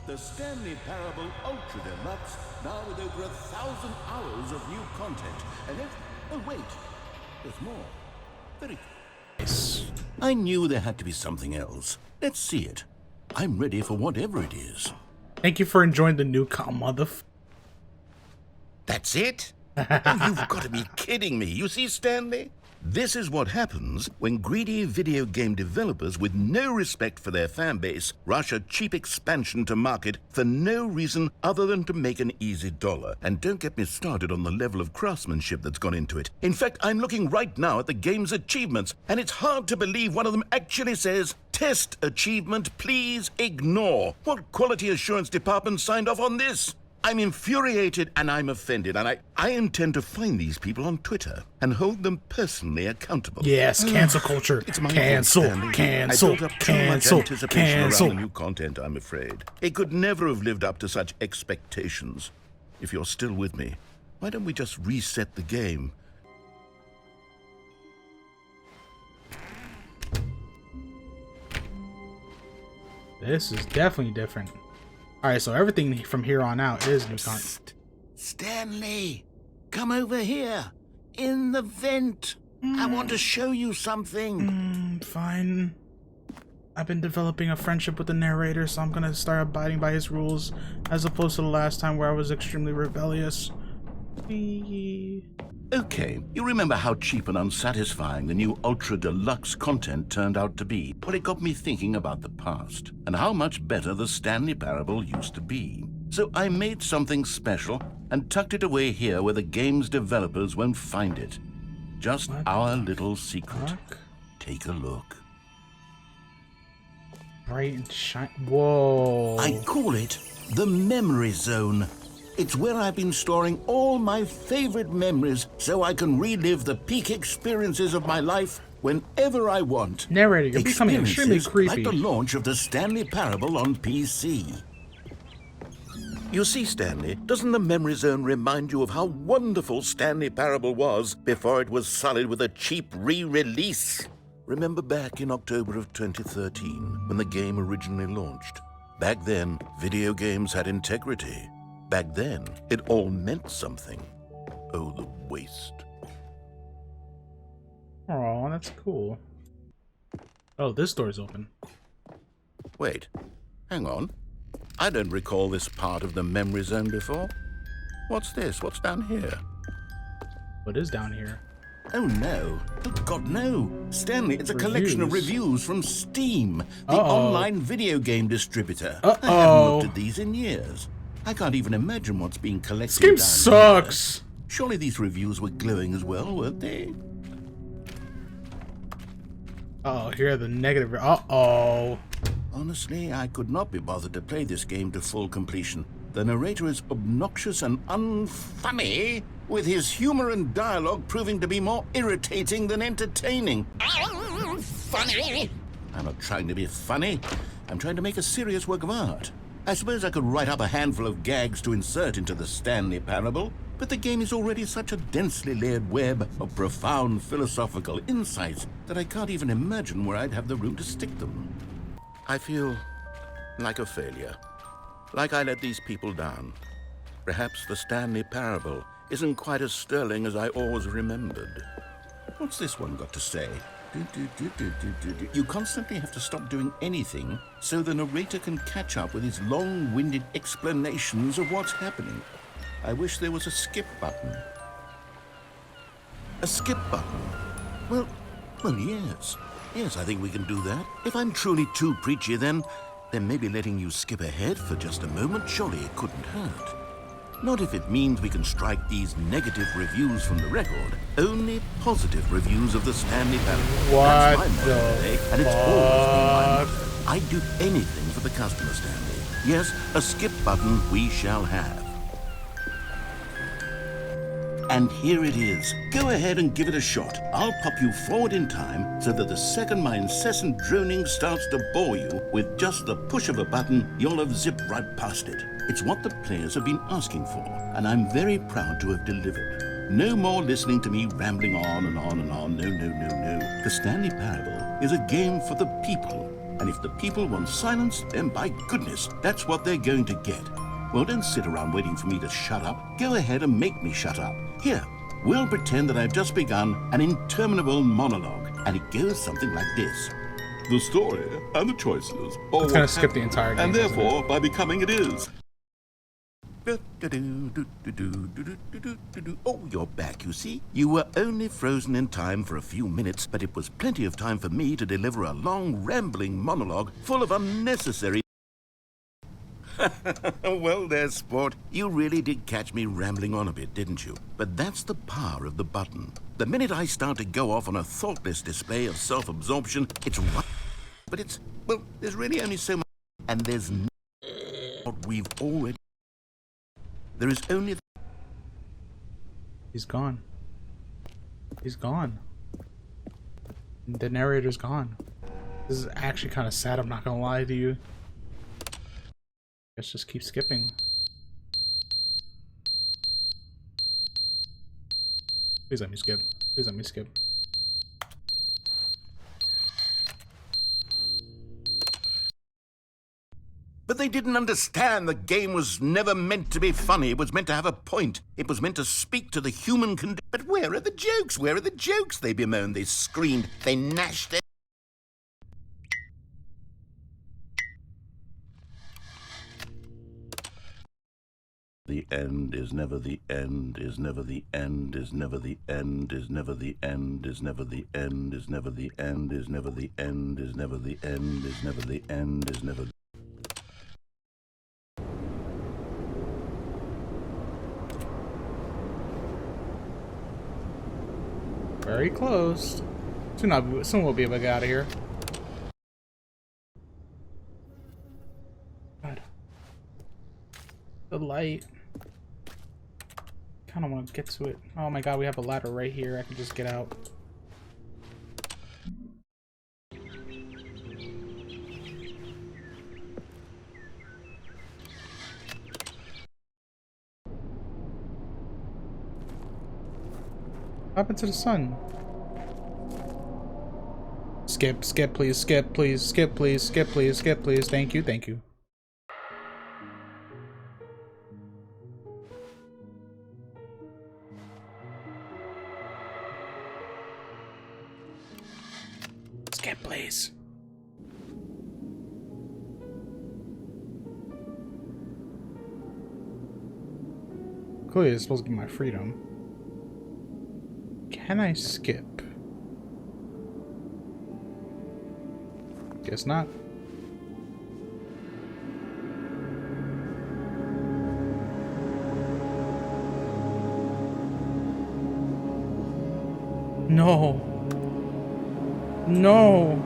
The Stanley Parable Ultra Deluxe, now with over 1,000 hours of new content. And if... Oh, wait. There's more. Very... Yes. I knew there had to be something else. Let's see it. I'm ready for whatever it is. Thank you for enjoying the new That's it? Oh, you've got to be kidding me. You see, Stanley? This is what happens when greedy video game developers with no respect for their fan base rush a cheap expansion to market for no reason other than to make an easy dollar. And don't get me started on the level of craftsmanship that's gone into it. In fact, I'm looking right now at the game's achievements, and it's hard to believe one of them actually says, "Test achievement, please ignore." What quality assurance department signed off on this? I'm infuriated and I'm offended, and I intend to find these people on Twitter and hold them personally accountable. Yes, cancel culture. It's my Cancel, understanding cancel, I built up too much cancel, anticipation cancel. around the new content, I'm afraid. It could never have lived up to such expectations. If you're still with me, why don't we just reset the game? This is definitely different. Alright, so everything from here on out is new content. Stanley, come over here. In the vent. I want to show you something. Fine. I've been developing a friendship with the narrator, so I'm gonna start abiding by his rules, as opposed to the last time where I was extremely rebellious. Okay, you remember how cheap and unsatisfying the new Ultra Deluxe content turned out to be? Well, it got me thinking about the past, and how much better the Stanley Parable used to be. So I made something special, and tucked it away here where the game's developers won't find it. Just our little secret. Fuck? Take a look. Bright and shine. Whoa. I call it the Memory Zone. It's where I've been storing all my favorite memories so I can relive the peak experiences of my life whenever I want. Narrator, you're becoming extremely creepy. Like the launch of the Stanley Parable on PC. You see, Stanley, doesn't the Memory Zone remind you of how wonderful Stanley Parable was before it was sullied with a cheap re-release? Remember back in October of 2013, when the game originally launched? Back then, video games had integrity. Back then, it all meant something. Oh, the waste. Oh, that's cool. Oh, this door's open. Wait, hang on. I don't recall this part of the Memory Zone before. What's this? What's down here? What is down here? Oh, no. Oh, God, no. Stanley, it's a collection of reviews from Steam, the online video game distributor. I haven't looked at these in years. I can't even imagine what's being collected. This game sucks. Surely these reviews were glowing as well, weren't they? Uh-oh, here are the negative. Uh-oh. Honestly, I could not be bothered to play this game to full completion. The narrator is obnoxious and unfunny, with his humor and dialogue proving to be more irritating than entertaining. Funny? I'm not trying to be funny. I'm trying to make a serious work of art. I suppose I could write up a handful of gags to insert into the Stanley Parable, but the game is already such a densely layered web of profound philosophical insights that I can't even imagine where I'd have the room to stick them. I feel like a failure, like I let these people down. Perhaps the Stanley Parable isn't quite as sterling as I always remembered. What's this one got to say? You constantly have to stop doing anything so the narrator can catch up with his long-winded explanations of what's happening. I wish there was a skip button. A skip button? Well, yes. Yes, I think we can do that. If I'm truly too preachy, then maybe letting you skip ahead for just a moment, surely it couldn't hurt. Not if it means we can strike these negative reviews from the record. Only positive reviews of the Stanley Parable. That's my motto today, and it's always been my motto. I'd do anything for the customer, Stanley. Yes, a skip button we shall have. And here it is. Go ahead and give it a shot. I'll pop you forward in time so that the second my incessant droning starts to bore you, with just the push of a button, you'll have zipped right past it. It's what the players have been asking for, and I'm very proud to have delivered. No more listening to me rambling on and on and on. No. The Stanley Parable is a game for the people. And if the people want silence, then by goodness, that's what they're going to get. Well, don't sit around waiting for me to shut up. Go ahead and make me shut up. Here, we'll pretend that I've just begun an interminable monologue, and it goes something like this. The story and the choices. It's gonna skip the entire game. And therefore, by becoming it is. Oh, you're back, you see. You were only frozen in time for a few minutes, but it was plenty of time for me to deliver a long, rambling monologue full of unnecessary... Well there, sport. You really did catch me rambling on a bit, didn't you? But that's the power of the button. The minute I start to go off on a thoughtless display of self-absorption, it's right. But it's... well, there's really only so much... and there's no... what we've already... There is only... He's gone. He's gone. The narrator's gone. This is actually kind of sad, I'm not gonna lie to you. Let's just keep skipping. Please let me skip. Please let me skip. But they didn't understand the game was never meant to be funny. It was meant to have a point. It was meant to speak to the human condition. But where are the jokes? Where are the jokes? They bemoaned, they screamed, they gnashed their... The end is never the end, is never the end, is never the end, is never the end, is never the end, is never the end, is never the end, is never the end, is never the end, is never... Very close. Soon we'll be able to get out of here. God. The light. Kind of want to get to it. Oh my god, we have a ladder right here. I can just get out. What happened to the sun? Skip, skip, please, skip, please, skip, please, skip, please, skip, please. Thank you, thank you. Skip, please. Clearly, it's supposed to be my freedom. Can I skip? Guess not. No. No.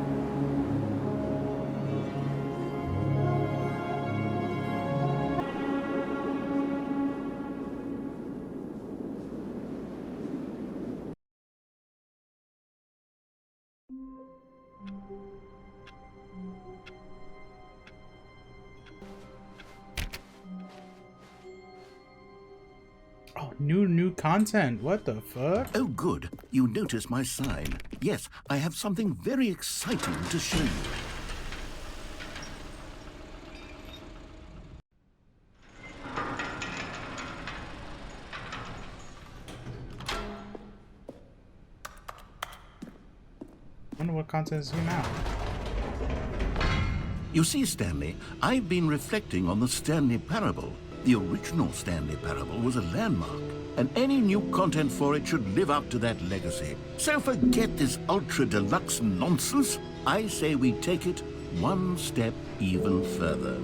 Oh, new content. What the fuck? Oh, good. You notice my sign. Yes, I have something very exciting to show you. Wonder what content is here now. You see, Stanley, I've been reflecting on the Stanley Parable. The original Stanley Parable was a landmark, and any new content for it should live up to that legacy. So forget this ultra-deluxe nonsense. I say we take it one step even further.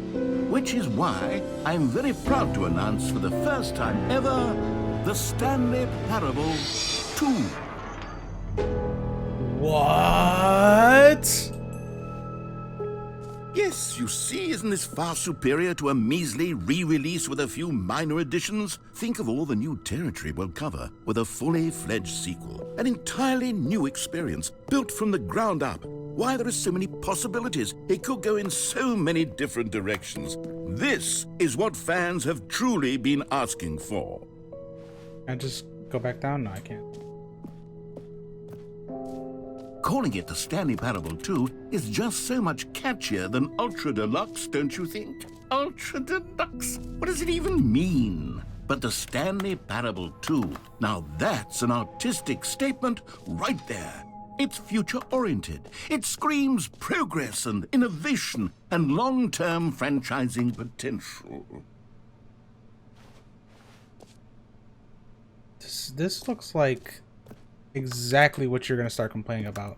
Which is why I'm very proud to announce for the first time ever, the Stanley Parable 2. What? Yes, you see, isn't this far superior to a measly re-release with a few minor additions? Think of all the new territory we'll cover with a fully fledged sequel. An entirely new experience, built from the ground up. Why, there are so many possibilities. It could go in so many different directions. This is what fans have truly been asking for. I just go back down? No, I can't. Calling it the Stanley Parable 2 is just so much catchier than Ultra Deluxe, don't you think? Ultra Deluxe? What does it even mean? But the Stanley Parable 2, now that's an artistic statement right there. It's future-oriented. It screams progress and innovation and long-term franchising potential. This looks like exactly what you're gonna start complaining about.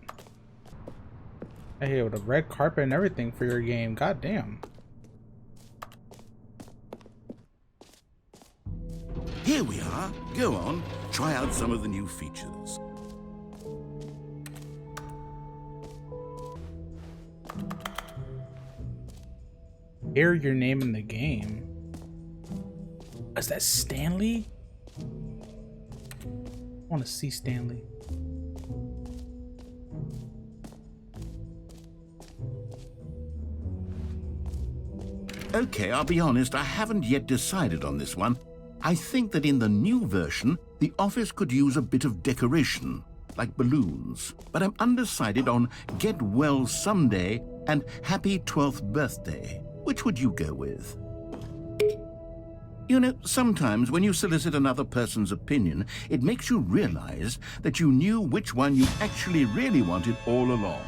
Hey, with a red carpet and everything for your game. God damn. Here we are. Go on, try out some of the new features. Hear your name in the game. Is that Stanley? I want to see Stanley. Okay, I'll be honest, I haven't yet decided on this one. I think that in the new version, the office could use a bit of decoration, like balloons. But I'm undecided on Get Well Someday and Happy 12th Birthday. Which would you go with? You know, sometimes when you solicit another person's opinion, it makes you realize that you knew which one you actually really wanted all along.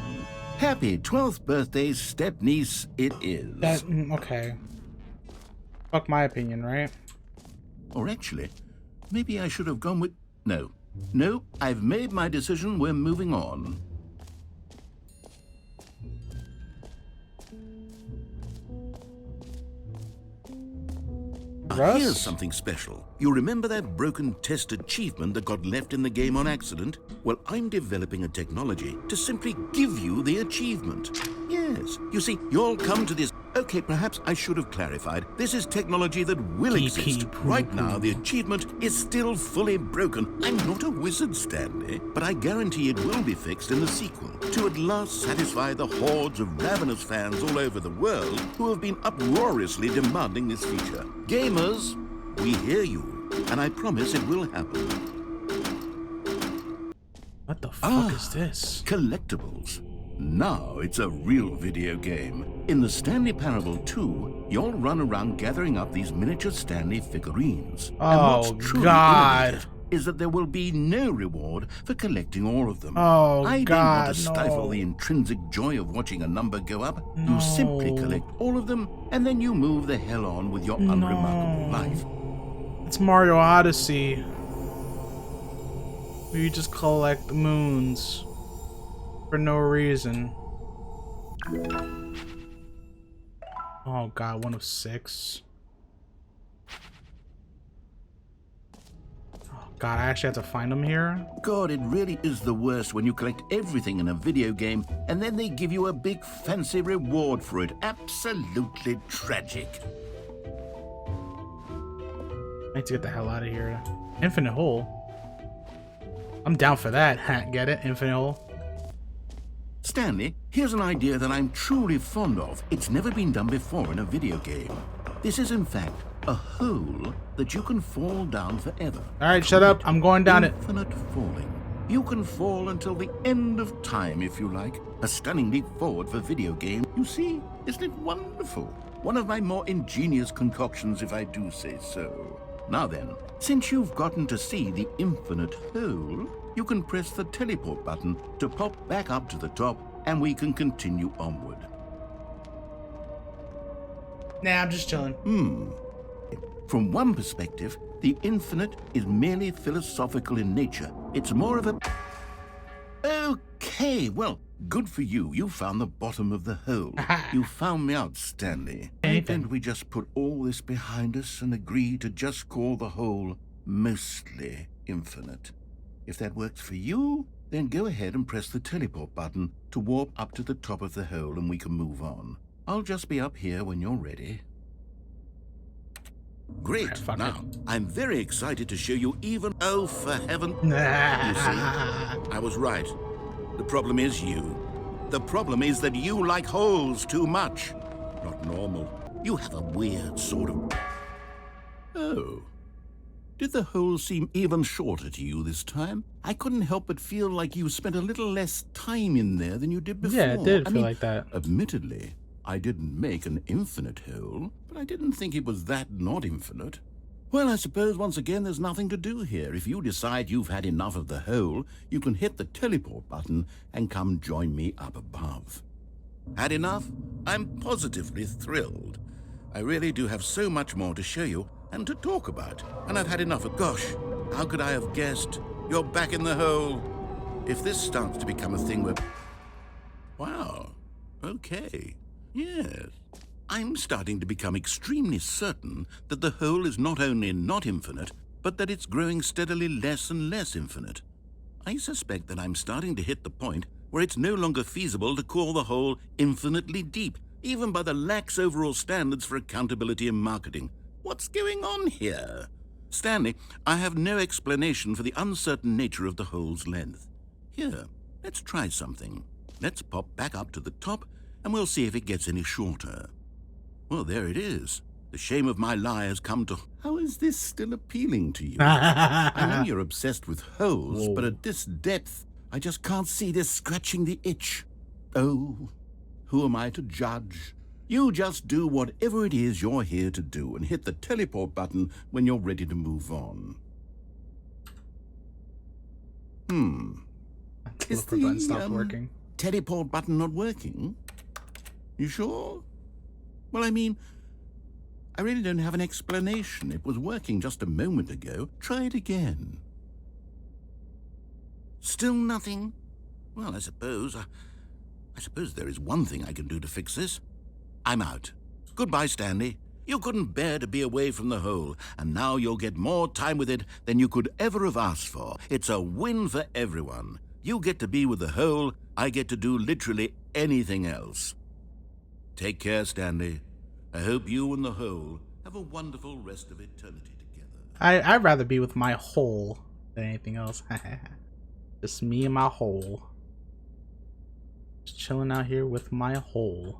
Happy 12th birthday, step-niece, it is. Okay. Fuck my opinion, right? Or actually, maybe I should have gone with... No. No, I've made my decision. We're moving on. Here's something special. You remember that broken test achievement that got left in the game on accident? Well, I'm developing a technology to simply give you the achievement. Yes. You see, you'll come to this... Okay, perhaps I should have clarified. This is technology that will exist. Right now, the achievement is still fully broken. I'm not a wizard, Stanley, but I guarantee it will be fixed in the sequel to at last satisfy the hordes of ravenous fans all over the world who have been uproariously demanding this feature. Gamers, we hear you, and I promise it will happen. What the fuck is this? Collectibles. Now it's a real video game. In the Stanley Parable 2, you'll run around gathering up these miniature Stanley figurines. Oh, and what's truly God. innovative is that there will be no reward for collecting all of them. Oh, I don't God, want to stifle no. the intrinsic joy of watching a number go up. No. You simply collect all of them, and then you move the hell on with your unremarkable life. It's Mario Odyssey. Where you just collect moons. For no reason. Oh God, 1 of 6. Oh God, I actually have to find them here. God, it really is the worst when you collect everything in a video game and then they give you a big fancy reward for it. Absolutely tragic. I need to get the hell out of here. Infinite hole. I'm down for that. Get it? Infinite hole. Stanley, here's an idea that I'm truly fond of. It's never been done before in a video game. This is, in fact, a hole that you can fall down forever. Alright, shut up. I'm going down it. Infinite falling. You can fall until the end of time, if you like. A stunning leap forward for video games. You see, isn't it wonderful? One of my more ingenious concoctions, if I do say so. Now then, since you've gotten to see the infinite hole, you can press the teleport button to pop back up to the top, and we can continue onward. Nah, I'm just chilling. From one perspective, the infinite is merely philosophical in nature. It's more of a... Okay, well, good for you. You found the bottom of the hole. You found me out, Stanley. Why don't we just put all this behind us and agree to just call the hole mostly infinite? If that works for you, then go ahead and press the teleport button to warp up to the top of the hole and we can move on. I'll just be up here when you're ready. Great. Now, I'm very excited to show you even... Oh, for heaven... You see, I was right. The problem is you. The problem is that you like holes too much. Not normal. You have a weird sort of... Oh. Did the hole seem even shorter to you this time? I couldn't help but feel like you spent a little less time in there than you did before. Yeah, it did feel like that. Admittedly, I didn't make an infinite hole, but I didn't think it was that not infinite. Well, I suppose once again there's nothing to do here. If you decide you've had enough of the hole, you can hit the teleport button and come join me up above. Had enough? I'm positively thrilled. I really do have so much more to show you and to talk about. And I've had enough of, gosh, how could I have guessed? You're back in the hole. If this starts to become a thing where... Wow, okay, yes. I'm starting to become extremely certain that the hole is not only not infinite, but that it's growing steadily less and less infinite. I suspect that I'm starting to hit the point where it's no longer feasible to call the hole infinitely deep, even by the lax overall standards for accountability in marketing. What's going on here? Stanley, I have no explanation for the uncertain nature of the hole's length. Here, let's try something. Let's pop back up to the top, and we'll see if it gets any shorter. Well, there it is. The shame of my lie has come to... How is this still appealing to you? I know you're obsessed with holes, but at this depth, I just can't see this scratching the itch. Oh, who am I to judge? You just do whatever it is you're here to do and hit the teleport button when you're ready to move on. Is the button stopped working? Teleport button not working? You sure? Well, I mean, I really don't have an explanation. It was working just a moment ago. Try it again. Still nothing? Well, I suppose there is one thing I can do to fix this. I'm out. Goodbye, Stanley. You couldn't bear to be away from the hole, and now you'll get more time with it than you could ever have asked for. It's a win for everyone. You get to be with the hole, I get to do literally anything else. Take care, Stanley. I hope you and the hole have a wonderful rest of eternity together. I'd rather be with my hole than anything else. Just me and my hole. Just chilling out here with my hole.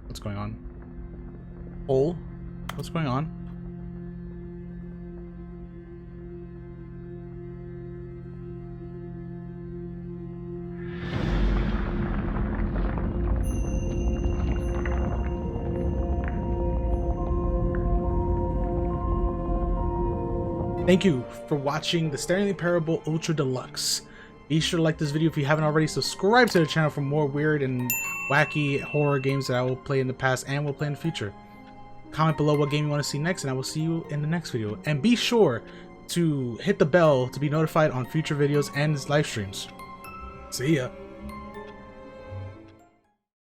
What's going on? Hole? What's going on? Thank you for watching the Stanley Parable Ultra Deluxe. Be sure to like this video if you haven't already. Subscribe to the channel for more weird and wacky horror games that I will play in the past and will play in the future. Comment below what game you want to see next, and I will see you in the next video. And be sure to hit the bell to be notified on future videos and live streams. See ya.